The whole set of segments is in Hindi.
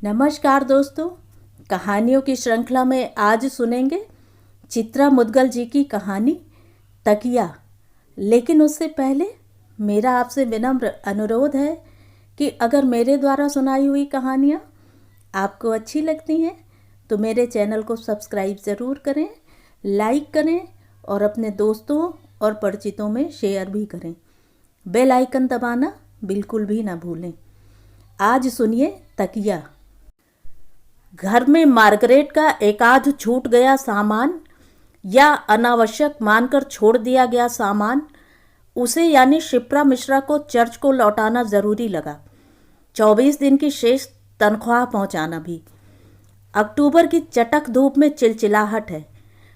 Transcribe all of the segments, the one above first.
नमस्कार दोस्तों, कहानियों की श्रृंखला में आज सुनेंगे चित्रा मुद्गल जी की कहानी तकिया। लेकिन उससे पहले मेरा आपसे विनम्र अनुरोध है कि अगर मेरे द्वारा सुनाई हुई कहानियाँ आपको अच्छी लगती हैं तो मेरे चैनल को सब्सक्राइब ज़रूर करें, लाइक करें और अपने दोस्तों और परिचितों में शेयर भी करें। बेल आइकन दबाना बिल्कुल भी ना भूलें। आज सुनिए तकिया। घर में मार्गरेट का एकाध छूट गया सामान या अनावश्यक मानकर छोड़ दिया गया सामान उसे यानी शिप्रा मिश्रा को चर्च को लौटाना ज़रूरी लगा। 24 दिन की शेष तनख्वाह पहुंचाना भी। अक्टूबर की चटक धूप में चिलचिलाहट है।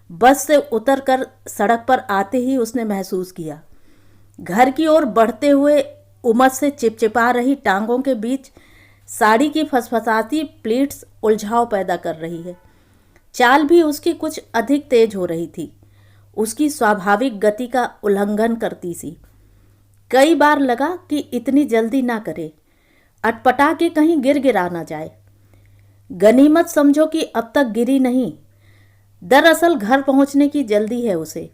बस से उतरकर सड़क पर आते ही उसने महसूस किया, घर की ओर बढ़ते हुए उमस से चिपचिपा रही टांगों के बीच साड़ी की फसफसाती प्लीट्स उलझाव पैदा कर रही है। चाल भी उसकी कुछ अधिक तेज हो रही थी, उसकी स्वाभाविक गति का उल्लंघन करती सी। कई बार लगा कि इतनी जल्दी ना करे, अटपटा के कहीं गिर गिरा ना जाए। गनीमत समझो कि अब तक गिरी नहीं। दरअसल घर पहुंचने की जल्दी है उसे।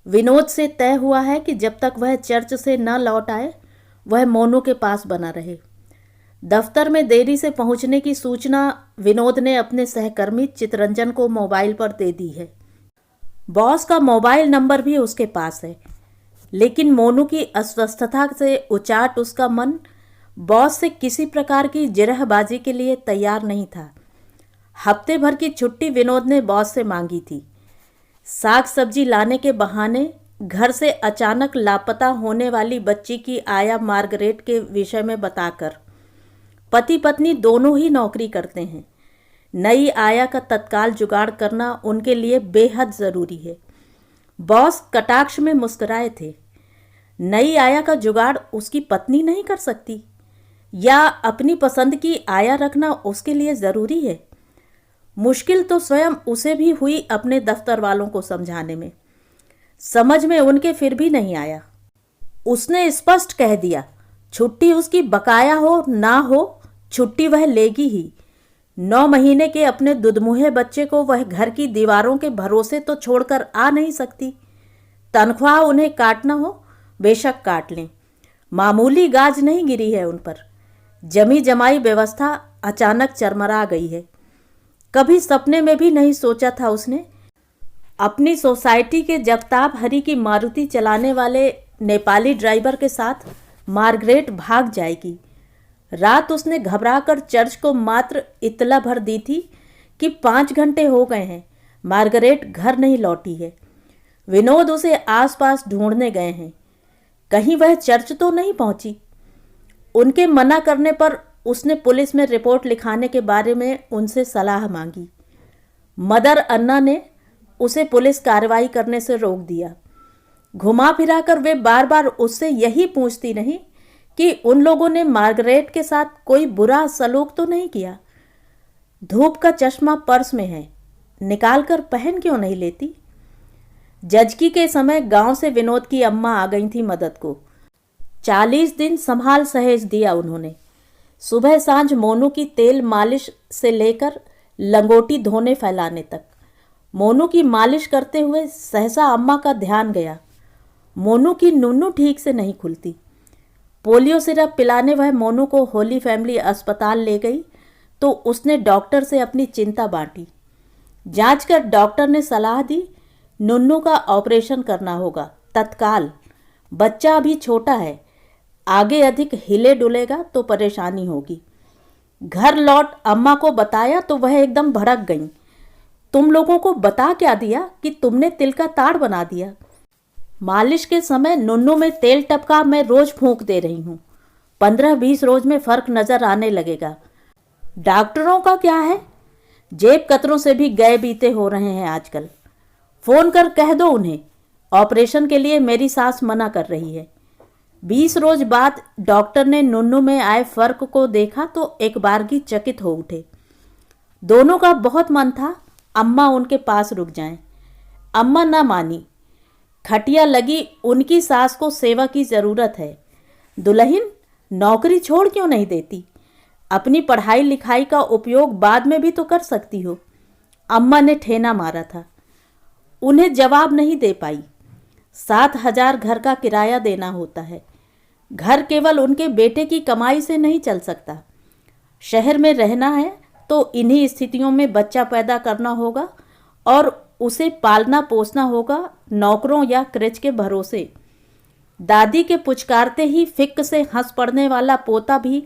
विनोद से तय हुआ है कि जब तक वह चर्च से न लौट आए वह मोनू के पास बना रहे। दफ्तर में देरी से पहुंचने की सूचना विनोद ने अपने सहकर्मी चितरंजन को मोबाइल पर दे दी है। बॉस का मोबाइल नंबर भी उसके पास है, लेकिन मोनू की अस्वस्थता से उचाट उसका मन बॉस से किसी प्रकार की जिरहबाजी के लिए तैयार नहीं था। हफ्ते भर की छुट्टी विनोद ने बॉस से मांगी थी। साग सब्जी लाने के बहाने घर से अचानक लापता होने वाली बच्ची की आया मार्गरेट के विषय में बताकर। पति पत्नी दोनों ही नौकरी करते हैं। नई आया का तत्काल जुगाड़ करना उनके लिए बेहद ज़रूरी है। बॉस कटाक्ष में मुस्कुराए थे। नई आया का जुगाड़ उसकी पत्नी नहीं कर सकती, या अपनी पसंद की आया रखना उसके लिए ज़रूरी है? मुश्किल तो स्वयं उसे भी हुई अपने दफ्तर वालों को समझाने में। समझ में उनके फिर भी नहीं आया। उसने स्पष्ट कह दिया, छुट्टी उसकी बकाया हो ना हो, छुट्टी वह लेगी ही। 9 महीने के अपने दुधमुहे बच्चे को वह घर की दीवारों के भरोसे तो छोड़कर आ नहीं सकती। तनख्वाह उन्हें काटना हो बेशक काट लें, मामूली गाज नहीं गिरी है उन पर। जमी जमाई व्यवस्था अचानक चरमरा गई है। कभी सपने में भी नहीं सोचा था उसने अपनी सोसाइटी के जगताप हरी की मारुति चलाने वाले नेपाली ड्राइवर के साथ मार्गरेट भाग जाएगी। रात उसने घबराकर चर्च को मात्र इतला भर दी थी कि 5 घंटे हो गए हैं, मार्गरेट घर नहीं लौटी है। विनोद उसे आसपास ढूंढने गए हैं, कहीं वह चर्च तो नहीं पहुंची। उनके मना करने पर उसने पुलिस में रिपोर्ट लिखाने के बारे में उनसे सलाह मांगी। मदर अन्ना ने उसे पुलिस कार्रवाई करने से रोक दिया। घुमा फिराकर वे बार बार उससे यही पूछती रहीं कि उन लोगों ने मार्गरेट के साथ कोई बुरा सलूक तो नहीं किया। धूप का चश्मा पर्स में है, निकाल कर पहन क्यों नहीं लेती? जजकी के समय गांव से विनोद की अम्मा आ गई थी मदद को। 40 दिन संभाल सहेज दिया उन्होंने। सुबह सांझ मोनू की तेल मालिश से लेकर लंगोटी धोने फैलाने तक। मोनू की मालिश करते हुए सहसा अम्मा का ध्यान गया, मोनू की नुन्नू ठीक से नहीं खुलती। पोलियो सिरप पिलाने वह मोनू को होली फैमिली अस्पताल ले गई तो उसने डॉक्टर से अपनी चिंता बांटी। जांच कर डॉक्टर ने सलाह दी, नुन्नू का ऑपरेशन करना होगा तत्काल। बच्चा अभी छोटा है, आगे अधिक हिले डुलेगा तो परेशानी होगी। घर लौट अम्मा को बताया तो वह एकदम भड़क गईं। तुम लोगों को बता क्या दिया कि तुमने तिल का ताड़ बना दिया? मालिश के समय नुन्नू में तेल टपका मैं रोज फूंक दे रही हूँ। 15-20 रोज में फर्क नजर आने लगेगा। डॉक्टरों का क्या है, जेब कतरों से भी गए बीते हो रहे हैं आजकल। फोन कर कह दो उन्हें, ऑपरेशन के लिए मेरी सास मना कर रही है। 20 रोज बाद डॉक्टर ने नुन्नू में आए फर्क को देखा तो एक बारगी चकित हो उठे। दोनों का बहुत मन था अम्मा उनके पास रुक जाएं। अम्मा न मानी। खटिया लगी उनकी सास को सेवा की जरूरत है। दुल्हन नौकरी छोड़ क्यों नहीं देती? अपनी पढ़ाई लिखाई का उपयोग बाद में भी तो कर सकती हो। अम्मा ने ठेना मारा था। उन्हें जवाब नहीं दे पाई। 7,000 घर का किराया देना होता है। घर केवल उनके बेटे की कमाई से नहीं चल सकता। शहर में रहना है तो इन्हीं स्थितियों में बच्चा पैदा करना होगा और उसे पालना पोसना होगा नौकरों या क्रेच के भरोसे। दादी के पुचकारते ही फिक्क से हंस पड़ने वाला पोता भी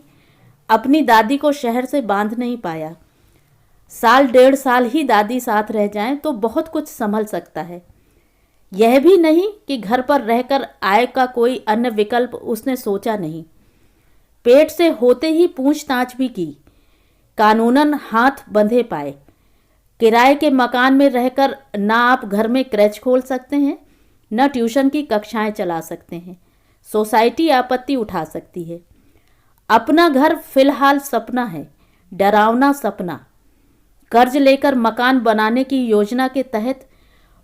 अपनी दादी को शहर से बांध नहीं पाया। 1.5 साल ही दादी साथ रह जाएं तो बहुत कुछ संभल सकता है। यह भी नहीं कि घर पर रहकर आय का कोई अन्य विकल्प उसने सोचा नहीं। पेट से होते ही पूछताछ भी की, कानूनन हाथ बंधे पाए। किराए के मकान में रहकर ना आप घर में क्रैच खोल सकते हैं, न ट्यूशन की कक्षाएं चला सकते हैं। सोसाइटी आपत्ति उठा सकती है। अपना घर फिलहाल सपना है, डरावना सपना। कर्ज लेकर मकान बनाने की योजना के तहत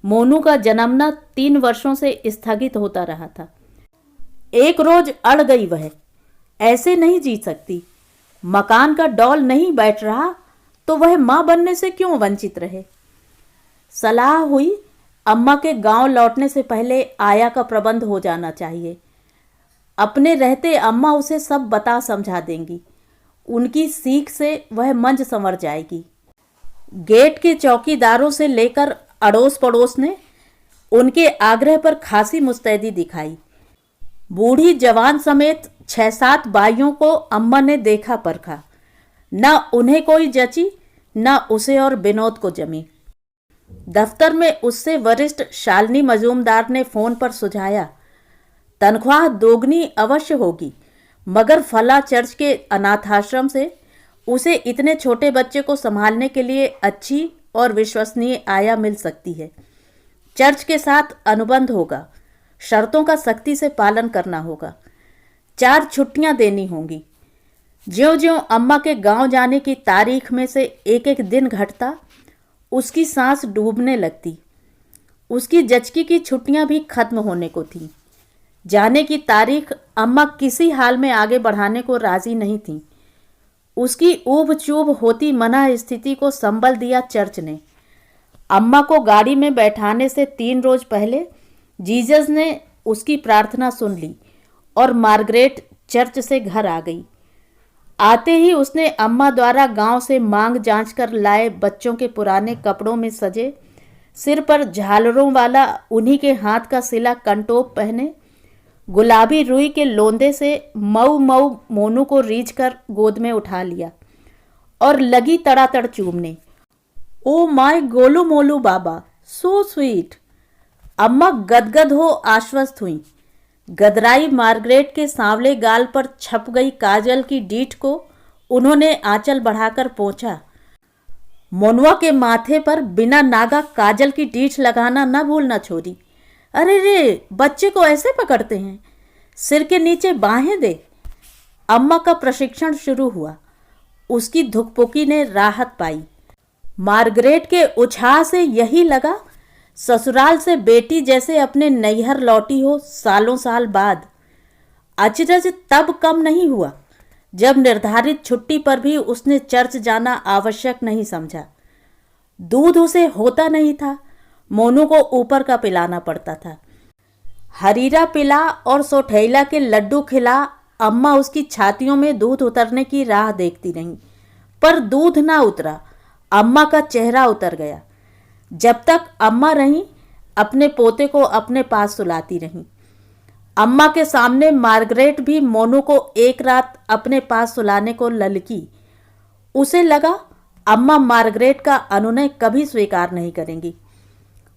मोनू का जन्मना 3 वर्षों से स्थगित होता रहा था। एक रोज अड़ गई वह, ऐसे नहीं जी सकती। मकान का डॉल नहीं बैठ रहा तो वह मां बनने से क्यों वंचित रहे। सलाह हुई, अम्मा के गांव लौटने से पहले आया का प्रबंध हो जाना चाहिए। अपने रहते अम्मा उसे सब बता समझा देंगी। उनकी सीख से वह मंझ संवर जाएगी। गेट के चौकीदारों से लेकर अड़ोस पड़ोस ने उनके आग्रह पर खासी मुस्तैदी दिखाई। बूढ़ी जवान समेत 6-7 बाइयों को अम्मा ने देखा परखा। न उन्हें कोई जची, न उसे और विनोद को जमी। दफ्तर में उससे वरिष्ठ शालिनी मजूमदार ने फोन पर सुझाया, तनख्वाह दोगुनी अवश्य होगी, मगर फला चर्च के अनाथाश्रम से उसे इतने छोटे बच्चे को संभालने के लिए अच्छी और विश्वसनीय आया मिल सकती है। चर्च के साथ अनुबंध होगा, शर्तों का सख्ती से पालन करना होगा। 4 छुट्टियां देनी होंगी। ज्यों-ज्यों अम्मा के गांव जाने की तारीख में से एक-एक दिन घटता, उसकी सांस डूबने लगती। उसकी जचकी की छुट्टियां भी खत्म होने को थीं। जाने की तारीख अम्मा किसी हाल में आगे बढ़ाने को राजी नहीं थी। उसकी ऊब चूब होती मना स्थिति को संबल दिया चर्च ने। अम्मा को गाड़ी में बैठाने से 3 रोज पहले जीसस ने उसकी प्रार्थना सुन ली और मार्गरेट चर्च से घर आ गई। आते ही उसने अम्मा द्वारा गांव से मांग जांच कर लाए बच्चों के पुराने कपड़ों में सजे, सिर पर झालरों वाला उन्हीं के हाथ का सिला कंटोप पहने, गुलाबी रुई के लोंदे से मऊ मऊ मोनू को रीझ कर गोद में उठा लिया और लगी तड़ातड़ चूमने। ओ माय गोलू मोलू बाबा, सो स्वीट। अम्मा गदगद हो आश्वस्त हुई। गदराई मार्गरेट के सांवले गाल पर छप गई काजल की डीठ को उन्होंने आंचल बढ़ाकर पोंछा। मोनवा के माथे पर बिना नागा काजल की डीठ लगाना न भूलना छोरी। अरे रे, बच्चे को ऐसे पकड़ते हैं, सिर के नीचे बाहें दे। अम्मा का प्रशिक्षण शुरू हुआ। उसकी धुकपुकी ने राहत पाई। मार्गरेट के उछाह से यही लगा ससुराल से बेटी जैसे अपने नैहर लौटी हो सालों साल बाद। अचरज तब कम नहीं हुआ जब निर्धारित छुट्टी पर भी उसने चर्च जाना आवश्यक नहीं समझा। दूध उसे होता नहीं था, मोनू को ऊपर का पिलाना पड़ता था। हरीरा पिला और सोठैला के लड्डू खिला अम्मा उसकी छातियों में दूध उतरने की राह देखती रहीं, पर दूध ना उतरा। अम्मा का चेहरा उतर गया। जब तक अम्मा रहीं, अपने पोते को अपने पास सुलाती रहीं। अम्मा के सामने मार्गरेट भी मोनू को एक रात अपने पास सुलाने को ललकी। उसे लगा अम्मा मार्गरेट का अनुनय कभी स्वीकार नहीं करेंगी,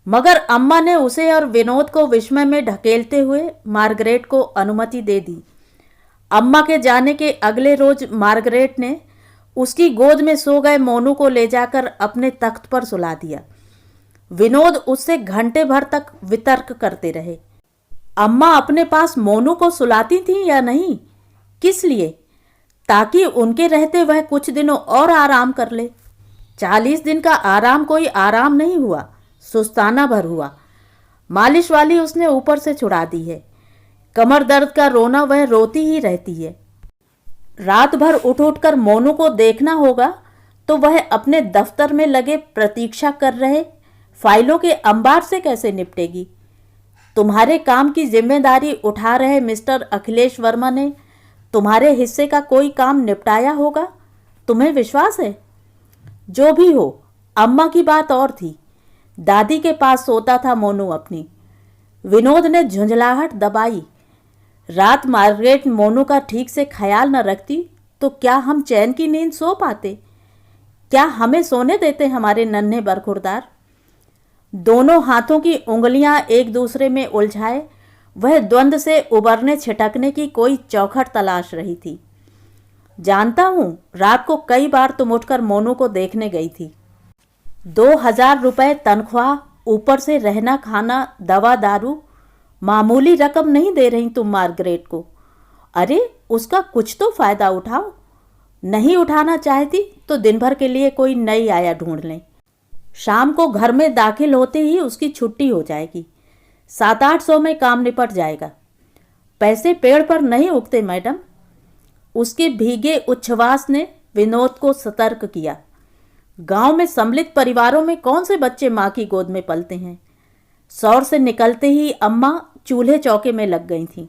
मगर अम्मा ने उसे और विनोद को विस्मय में ढकेलते हुए मार्गरेट को अनुमति दे दी। अम्मा के जाने के अगले रोज मार्गरेट ने उसकी गोद में सो गए मोनू को ले जाकर अपने तख्त पर सुला दिया। विनोद उससे घंटे भर तक वितर्क करते रहे। अम्मा अपने पास मोनू को सुलाती थीं या नहीं, किस लिए? ताकि उनके रहते वह कुछ दिनों और आराम कर ले। 40 दिन का आराम कोई आराम नहीं हुआ, सुस्ताना भर हुआ। मालिश वाली उसने ऊपर से छुड़ा दी है। कमर दर्द का रोना वह रोती ही रहती है। रात भर उठ उठ कर मोनू को देखना होगा तो वह अपने दफ्तर में लगे प्रतीक्षा कर रहे फाइलों के अंबार से कैसे निपटेगी। तुम्हारे काम की जिम्मेदारी उठा रहे मिस्टर अखिलेश वर्मा ने तुम्हारे हिस्से का कोई काम निपटाया होगा, तुम्हें विश्वास है? जो भी हो, अम्मा की बात और थी। दादी के पास सोता था मोनू अपनी। विनोद ने झुंझलाहट दबाई। रात मार्गरेट मोनू का ठीक से ख्याल न रखती तो क्या हम चैन की नींद सो पाते? क्या हमें सोने देते हमारे नन्हे बरखुरदार? दोनों हाथों की उंगलियां एक दूसरे में उलझाए वह द्वंद्व से उबरने छिटकने की कोई चौखट तलाश रही थी। जानता हूं, रात को कई बार तुम उठकर मोनू को देखने गई थी। 2000 रुपए तनख्वाह, ऊपर से रहना खाना दवा दारू, मामूली रकम नहीं दे रही तुम मार्गरेट को। अरे उसका कुछ तो फायदा उठाओ। नहीं उठाना चाहती तो दिन भर के लिए कोई नई आया ढूंढ लें। शाम को घर में दाखिल होते ही उसकी छुट्टी हो जाएगी। 700-800 में काम निपट जाएगा। पैसे पेड़ पर नहीं उगते मैडम। उसके भीगे उच्छ्वास ने विनोद को सतर्क किया। गांव में सम्मिलित परिवारों में कौन से बच्चे माँ की गोद में पलते हैं। सौर से निकलते ही अम्मा चूल्हे चौके में लग गई थीं।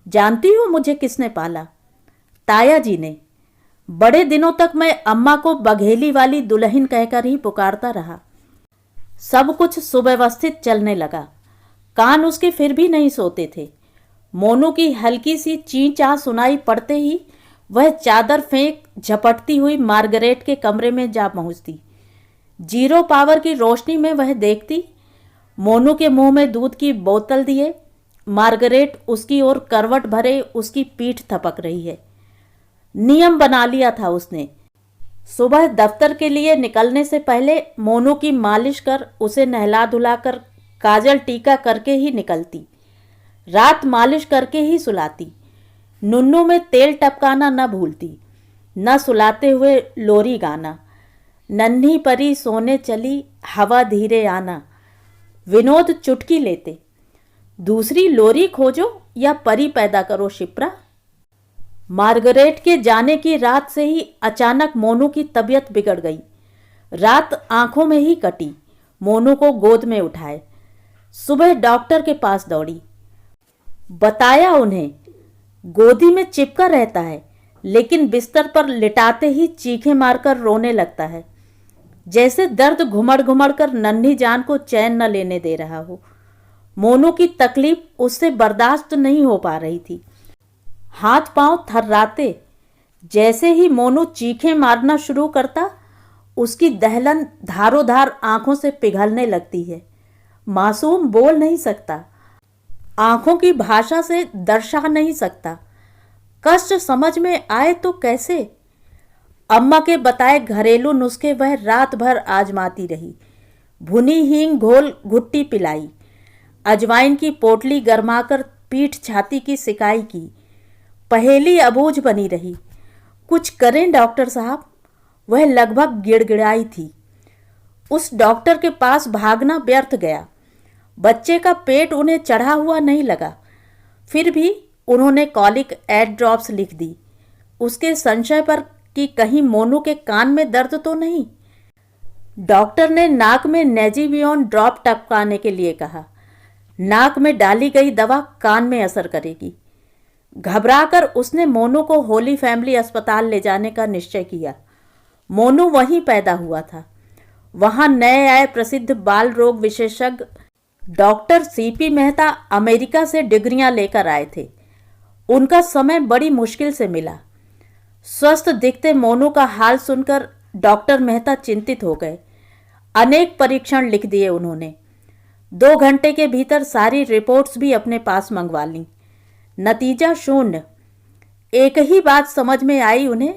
जानती हो मुझे किसने पाला? ताया जी ने। बड़े दिनों तक मैं अम्मा को बघेली वाली दुल्हन कहकर ही पुकारता रहा। सब कुछ सुव्यवस्थित चलने लगा। कान उसके फिर भी नहीं सोते थे। मोनू की हल्की सी ची चा सुनाई पड़ते ही वह चादर फेंक झपटती हुई मार्गरेट के कमरे में जा पहुंचती। 0 पावर की रोशनी में वह देखती मोनू के मुंह में दूध की बोतल दिए मार्गरेट उसकी ओर करवट भरे उसकी पीठ थपक रही है। नियम बना लिया था उसने। सुबह दफ्तर के लिए निकलने से पहले मोनू की मालिश कर उसे नहला धुलाकर काजल टीका करके ही निकलती। रात मालिश करके ही सुलाती। नुन्नू में तेल टपकाना न भूलती। न सुलाते हुए लोरी गाना, नन्ही परी सोने चली हवा धीरे आना। विनोद चुटकी लेते, दूसरी लोरी खोजो या परी पैदा करो शिप्रा। मार्गरेट के जाने की रात से ही अचानक मोनू की तबीयत बिगड़ गई। रात आंखों में ही कटी। मोनू को गोद में उठाए सुबह डॉक्टर के पास दौड़ी। बताया उन्हें गोदी में चिपका रहता है लेकिन बिस्तर पर लिटाते ही चीखें मारकर रोने लगता है, जैसे दर्द घुमड़ घुमड़ कर नन्ही जान को चैन न लेने दे रहा हो। मोनू की तकलीफ उससे बर्दाश्त नहीं हो पा रही थी। हाथ पांव थर्राते। जैसे ही मोनू चीखें मारना शुरू करता उसकी दहलन धारोधार आंखों से पिघलने लगती है। मासूम बोल नहीं सकता, आंखों की भाषा से दर्शा नहीं सकता। कष्ट समझ में आए तो कैसे? अम्मा के बताए घरेलू नुस्खे वह रात भर आजमाती रही। भुनी हींग घोल घुट्टी पिलाई, अजवाइन की पोटली गरमाकर पीठ छाती की सिकाई की। पहेली अबूझ बनी रही। कुछ करें डॉक्टर साहब? वह लगभग गिड़गिड़ाई थी। उस डॉक्टर के पास भागना व्यर्थ गया। बच्चे का पेट उन्हें चढ़ा हुआ नहीं लगा। फिर भी उन्होंने कॉलिक एड ड्रॉप्स लिख दी, उसके संशय पर कि कहीं मोनू के कान में दर्द तो नहीं। डॉक्टर ने नाक में नेजीवियोन ड्रॉप टपकाने के लिए कहा। नाक में डाली गई दवा कान में असर करेगी। घबराकर उसने मोनू को होली फैमिली अस्पताल ले जाने का निश्चय किया। मोनू वहीं पैदा हुआ था। वहां नए आए प्रसिद्ध बाल रोग विशेषज्ञ डॉक्टर सीपी मेहता अमेरिका से डिग्रियां लेकर आए थे। उनका समय बड़ी मुश्किल से मिला। स्वस्थ दिखते मोनू का हाल सुनकर डॉक्टर मेहता चिंतित हो गए। अनेक परीक्षण लिख दिए उन्होंने। 2 घंटे के भीतर सारी रिपोर्ट्स भी अपने पास मंगवा लीं। नतीजा शून्य। एक ही बात समझ में आई उन्हें,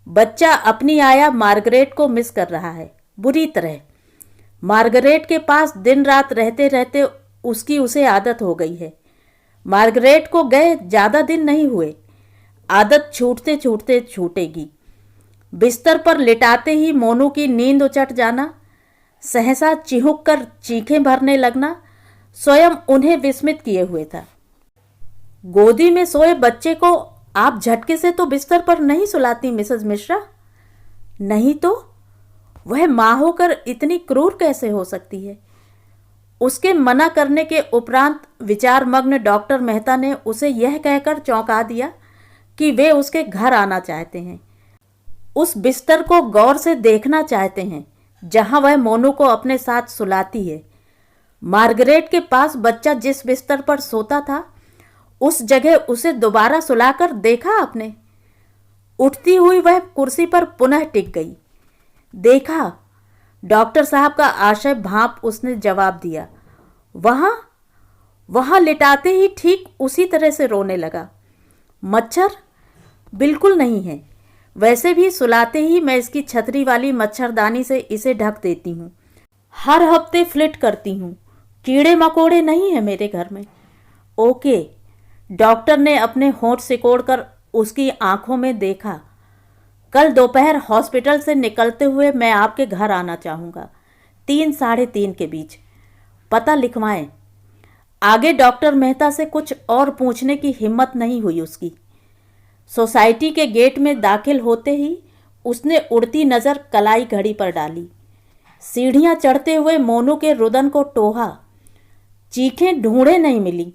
बच्चा अपनी आया मार्गरेट को मिस कर रहा है बुरी तरह। मार्गरेट के पास दिन रात रहते रहते उसकी उसे आदत हो गई है। मार्गरेट को गए ज़्यादा दिन नहीं हुए, आदत छूटते छूटते छूटेगी। बिस्तर पर लिटाते ही मोनू की नींद उचट जाना, सहसा चिहुक कर चीखें भरने लगना स्वयं उन्हें विस्मित किए हुए था। गोदी में सोए बच्चे को आप झटके से तो बिस्तर पर नहीं सुलाती मिसेस मिश्रा। नहीं तो वह माँ होकर इतनी क्रूर कैसे हो सकती है। उसके मना करने के उपरांत विचारमग्न डॉक्टर मेहता ने उसे यह कहकर चौंका दिया कि वे उसके घर आना चाहते हैं, उस बिस्तर को गौर से देखना चाहते हैं जहां वह मोनू को अपने साथ सुलाती है। मार्गरेट के पास बच्चा जिस बिस्तर पर सोता था उस जगह उसे दोबारा सुलाकर देखा आपने। उठती हुई वह कुर्सी पर पुनः टिक गई। देखा, डॉक्टर साहब का आशय भांप उसने जवाब दिया। वहां लिटाते ही ठीक उसी तरह से रोने लगा। मच्छर बिल्कुल नहीं है, वैसे भी सुलाते ही मैं इसकी छतरी वाली मच्छरदानी से इसे ढक देती हूँ। हर हफ्ते फ्लिट करती हूँ, कीड़े मकोड़े नहीं है मेरे घर में। ओके। डॉक्टर ने अपने होंठ सिकोड़कर उसकी आंखों में देखा। कल दोपहर हॉस्पिटल से निकलते हुए मैं आपके घर आना चाहूँगा, 3 साढ़े 3 के बीच। पता लिखवाएं। आगे डॉक्टर मेहता से कुछ और पूछने की हिम्मत नहीं हुई उसकी। सोसाइटी के गेट में दाखिल होते ही उसने उड़ती नज़र कलाई घड़ी पर डाली। सीढ़ियाँ चढ़ते हुए मोनू के रुदन को टोहा। चीखें ढूंढे नहीं मिली।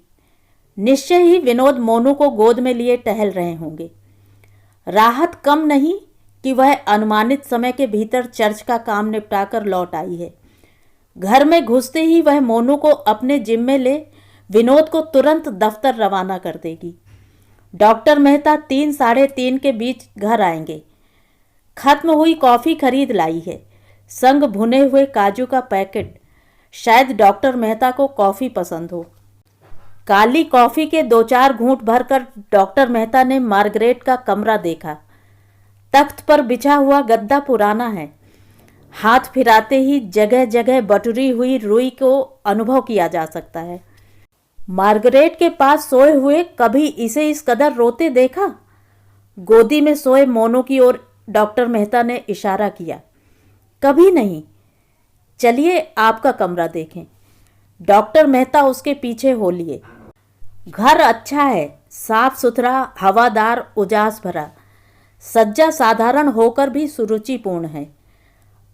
निश्चय ही विनोद मोनू को गोद में लिए टहल रहे होंगे। राहत कम नहीं कि वह अनुमानित समय के भीतर चर्च का काम निपटाकर लौट आई है। घर में घुसते ही वह मोनू को अपने जिम्मे ले विनोद को तुरंत दफ्तर रवाना कर देगी। डॉक्टर मेहता 3 साढ़े 3 के बीच घर आएंगे। खत्म हुई कॉफ़ी खरीद लाई है, संग भुने हुए काजू का पैकेट। शायद डॉक्टर मेहता को कॉफ़ी पसंद हो। काली कॉफ़ी के 2-4 घूंट भरकर डॉक्टर मेहता ने मार्गरेट का कमरा देखा। तख्त पर बिछा हुआ गद्दा पुराना है। हाथ फिराते ही जगह जगह बटुरी हुई रुई को अनुभव किया जा सकता है। मार्गरेट के पास सोए हुए कभी इसे इस कदर रोते देखा? गोदी में सोए मोनू की ओर डॉक्टर मेहता ने इशारा किया। कभी नहीं। चलिए आपका कमरा देखें। डॉक्टर मेहता उसके पीछे हो लिए। घर अच्छा है, साफ सुथरा, हवादार, उजास भरा। सज्जा साधारण होकर भी सुरुचिपूर्ण है।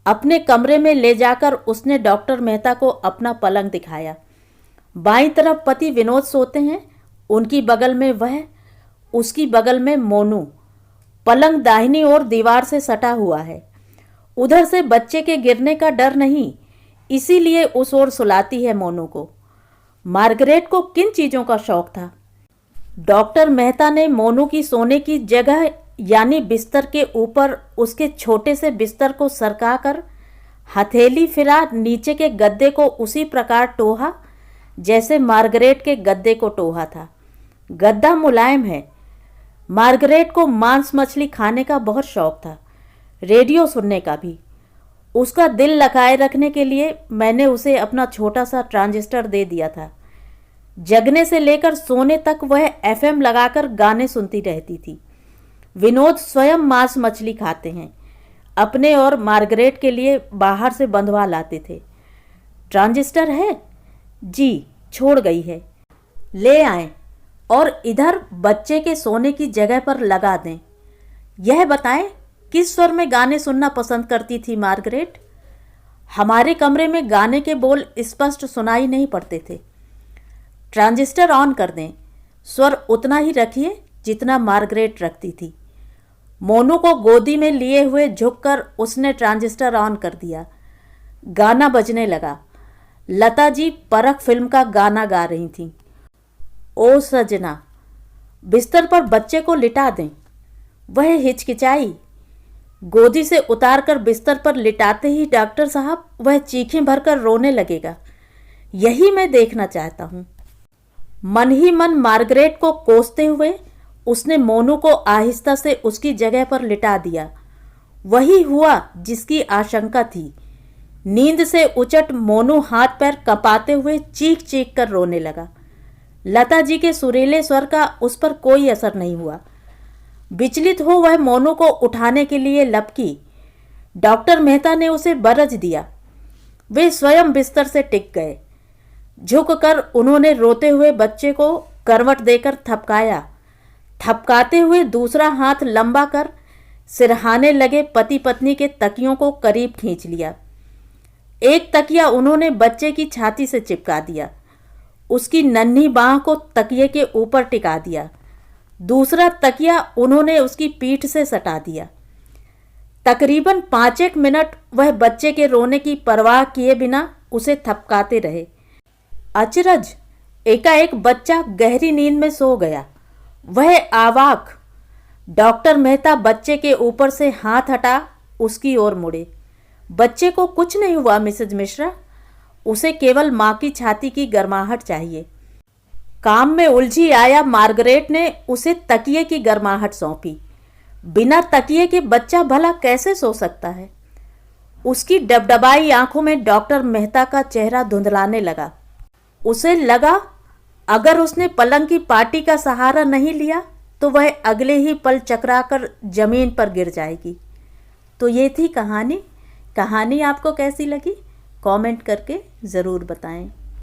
अपने कमरे में ले जाकर उसने डॉक्टर मेहता को अपना पलंग दिखाया। बाईं तरफ पति विनोद सोते हैं, उनकी बगल में वह, उसकी बगल में मोनू। पलंग दाहिनी ओर दीवार से सटा हुआ है। उधर से बच्चे के गिरने का डर नहीं, इसीलिए उस ओर सुलाती है मोनू को। मार्गरेट को किन चीज़ों का शौक था? डॉक्टर मेहता ने मोनू की सोने की जगह यानी बिस्तर के ऊपर उसके छोटे से बिस्तर को सरकाकर हथेली फिरा नीचे के गद्दे को उसी प्रकार टोहा जैसे मार्गरेट के गद्दे को टोहा था। गद्दा मुलायम है। मार्गरेट को मांस मछली खाने का बहुत शौक था, रेडियो सुनने का भी। उसका दिल लगाए रखने के लिए मैंने उसे अपना छोटा सा ट्रांजिस्टर दे दिया था। जगने से लेकर सोने तक वह एफएम लगाकर गाने सुनती रहती थी। विनोद स्वयं मांस मछली खाते हैं, अपने और मार्गरेट के लिए बाहर से बंधवा लाते थे। ट्रांजिस्टर है? जी, छोड़ गई है। ले आएं और इधर बच्चे के सोने की जगह पर लगा दें। यह बताएं किस स्वर में गाने सुनना पसंद करती थी मार्गरेट? हमारे कमरे में गाने के बोल स्पष्ट सुनाई नहीं पड़ते थे। ट्रांजिस्टर ऑन कर दें। स्वर उतना ही रखिए जितना मार्गरेट रखती थी। मोनू को गोदी में लिए हुए झुककर उसने ट्रांजिस्टर ऑन कर दिया। गाना बजने लगा। लता जी परख फिल्म का गाना गा रही थीं। ओ सजना, बिस्तर पर बच्चे को लिटा दें। वह हिचकिचाई। गोदी से उतारकर बिस्तर पर लिटाते ही डॉक्टर साहब वह चीखें भरकर रोने लगेगा। यही मैं देखना चाहता हूँ। मन ही मन मार्गरेट को कोसते हुए उसने मोनू को आहिस्ता से उसकी जगह पर लिटा दिया। वही हुआ जिसकी आशंका थी। नींद से उचट मोनू हाथ पैर कपाते हुए चीख चीख कर रोने लगा। लता जी के सुरीले स्वर का उस पर कोई असर नहीं हुआ। विचलित हो वह मोनू को उठाने के लिए लपकी। डॉक्टर मेहता ने उसे बरज दिया। वे स्वयं बिस्तर से टिक गए। झुककर उन्होंने रोते हुए बच्चे को करवट देकर थपकाया। ठपकाते हुए दूसरा हाथ लंबा कर सिरहाने लगे पति पत्नी के तकियों को करीब खींच लिया। एक तकिया उन्होंने बच्चे की छाती से चिपका दिया, उसकी नन्ही बाह को तकिए के ऊपर टिका दिया। दूसरा तकिया उन्होंने उसकी पीठ से सटा दिया। तकरीबन 5 मिनट वह बच्चे के रोने की परवाह किए बिना उसे थपकाते रहे। अचरज, एकाएक बच्चा गहरी नींद में सो गया। वह अवाक। डॉक्टर मेहता बच्चे के ऊपर से हाथ हटा उसकी ओर मुड़े। बच्चे को कुछ नहीं हुआ मिसेज मिश्रा, उसे केवल माँ की छाती की गर्माहट चाहिए। काम में उलझी आया मार्गरेट ने उसे तकिए की गर्माहट सौंपी। बिना तकिए के बच्चा भला कैसे सो सकता है? उसकी डबडबाई आंखों में डॉक्टर मेहता का चेहरा धुंधलाने लगा। उसे लगा अगर उसने पलंग की पाटी का सहारा नहीं लिया तो वह अगले ही पल चकराकर जमीन पर गिर जाएगी। तो ये थी कहानी। कहानी आपको कैसी लगी कमेंट करके ज़रूर बताएं।